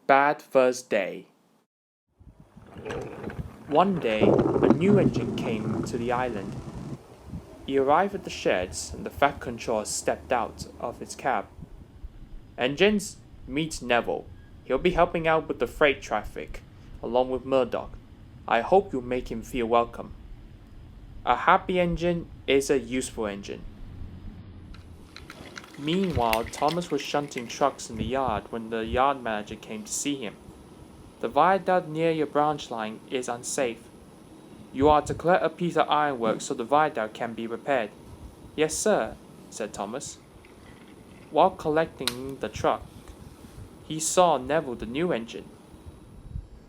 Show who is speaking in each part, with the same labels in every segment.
Speaker 1: Bad first day. One day, a new engine came to the island. He arrived at the sheds, and the Fat Controller stepped out of his cab. Engines, meet Neville. He'll be helping out with the freight traffic, along with Murdoch. I hope you make him feel welcome. A happy engine is a useful engine. Meanwhile, Thomas was shunting trucks in the yard when the yard manager came to see him. The viaduct near your branch line is unsafe. You are to collect a piece of ironwork so the viaduct can be repaired. Yes, sir, said Thomas. While collecting the truck, he saw Neville the new engine.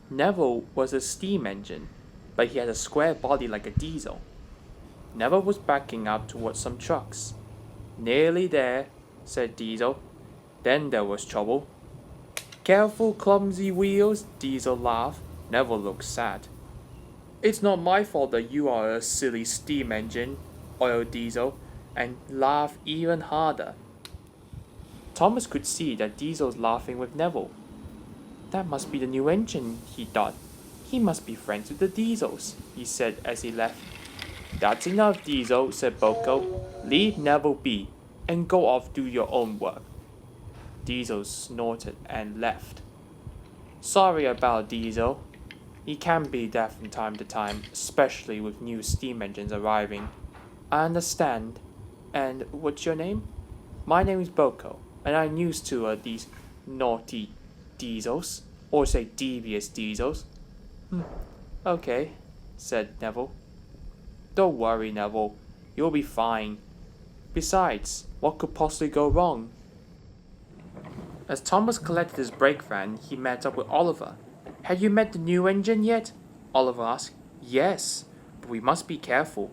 Speaker 1: Neville was a steam engine, but he had a square body like a diesel. Neville was backing up towards some trucks. Nearly there, said Diesel. Then there was trouble. Careful, clumsy wheels, Diesel laughed. Neville looked sad. It's not my fault that you are a silly steam engine, oiled Diesel, and laughed even harder. Thomas could see that Diesel was laughing with Neville. That must be the new engine, he thought. He must be friends with the Diesels, he said as he left. That's enough, Diesel, said Boko. Leave Neville be, and go off do your own work. Diesel snorted and left. Sorry about Diesel. He can be deaf from time to time, especially with new steam engines arriving. I understand. And what's your name? My name is Boko, and I'm used to these naughty Diesels, or say devious Diesels. Okay, said Neville. Don't worry, Neville. You'll be fine. Besides, what could possibly go wrong? As Thomas collected his brake van, he met up with Oliver. Have you met the new engine yet? Oliver asked. Yes, but we must be careful.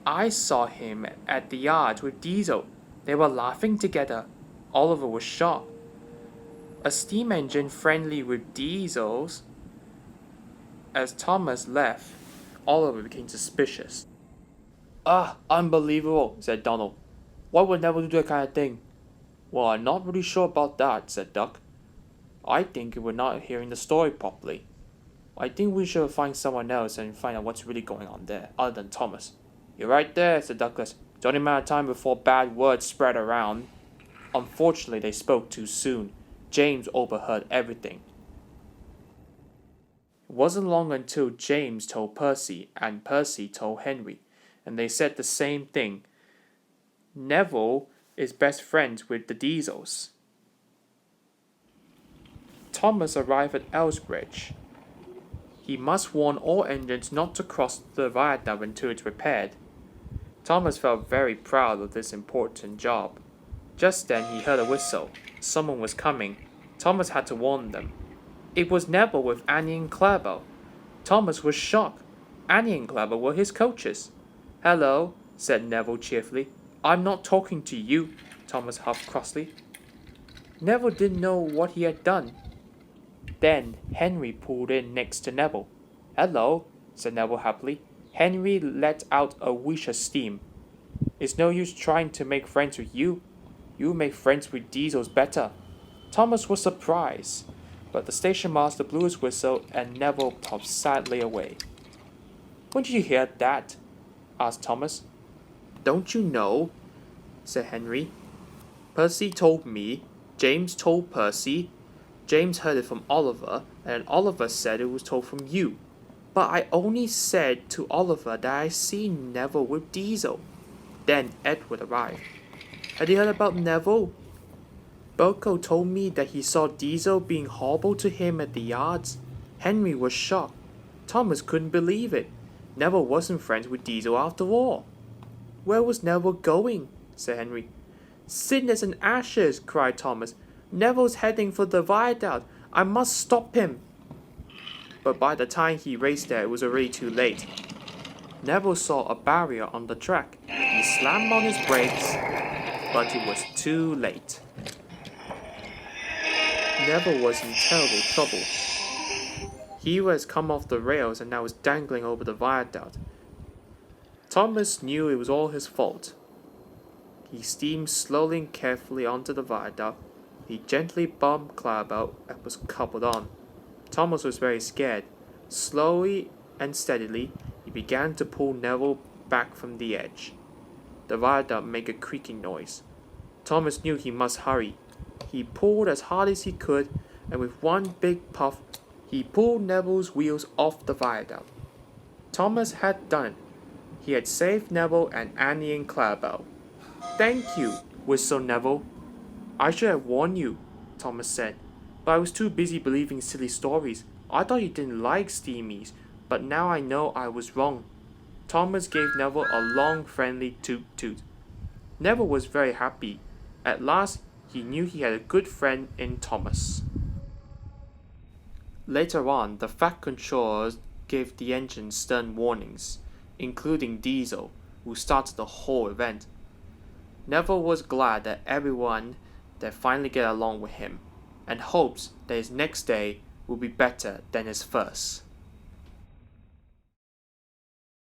Speaker 1: I saw him at the yard with Diesel. They were laughing together. Oliver was shocked. A steam engine friendly with Diesels? As Thomas left, Oliver became suspicious. Unbelievable, said Donald. Why would Neville do that kind of thing? Well, I'm not really sure about that, said Duck. I think we're not hearing the story properly. I think we should find someone else and find out what's really going on there, other than Thomas. You're right there, said Douglas. It's only a matter of time before bad words spread around. Unfortunately, they spoke too soon. James overheard everything. It wasn't long until James told Percy, and Percy told Henry, and they said the same thing. Neville is best friends with the Diesels. Thomas arrived at Elsbridge. He must warn all engines not to cross the viaduct until it's repaired. Thomas felt very proud of this important job. Just then he heard a whistle. Someone was coming. Thomas had to warn them. It was Neville with Annie and Clever. Thomas was shocked. Annie and Clever were his coaches. Hello, said Neville cheerfully. I'm not talking to you, Thomas huffed crossly. Neville didn't know what he had done. Then Henry pulled in next to Neville. Hello, said Neville happily. Henry let out a whoosh of steam. It's no use trying to make friends with you. You make friends with Diesels better. Thomas was surprised, but the station master blew his whistle and Neville puffed sadly away. When did you hear that? Asked Thomas. Don't you know? Said Henry. Percy told me. James told Percy. James heard it from Oliver, and Oliver said it was told from you. But I only said to Oliver that I seen Neville with Diesel. Then Edward arrived. Had you heard about Neville? Boko told me that he saw Diesel being horrible to him at the yards. Henry was shocked. Thomas couldn't believe it. Neville wasn't friends with Diesel after all. Where was Neville going? Said Henry. Cinders and ashes, cried Thomas. Neville's heading for the viaduct. I must stop him. But by the time he raced there, it was already too late. Neville saw a barrier on the track. He slammed on his brakes, but it was too late. Neville was in terrible trouble. He was come off the rails and now was dangling over the viaduct. Thomas knew it was all his fault. He steamed slowly and carefully onto the viaduct. He gently bumped Clarabelle and was coupled on. Thomas was very scared. Slowly and steadily, he began to pull Neville back from the edge. The viaduct made a creaking noise. Thomas knew he must hurry. He pulled as hard as he could, and with one big puff, he pulled Neville's wheels off the viaduct. Thomas had done it. He had saved Neville and Annie and Clarabelle. "Thank you," whistled Neville. "I should have warned you," Thomas said, "but I was too busy believing silly stories. I thought you didn't like steamies, but now I know I was wrong." Thomas gave Neville a long, friendly toot-toot. Neville was very happy. At last, he knew he had a good friend in Thomas. Later on, the Fat Controllers gave the engine stern warnings, including Diesel, who started the whole event. Neville was glad that everyone that finally get along with him, and hopes that his next day will be better than his first.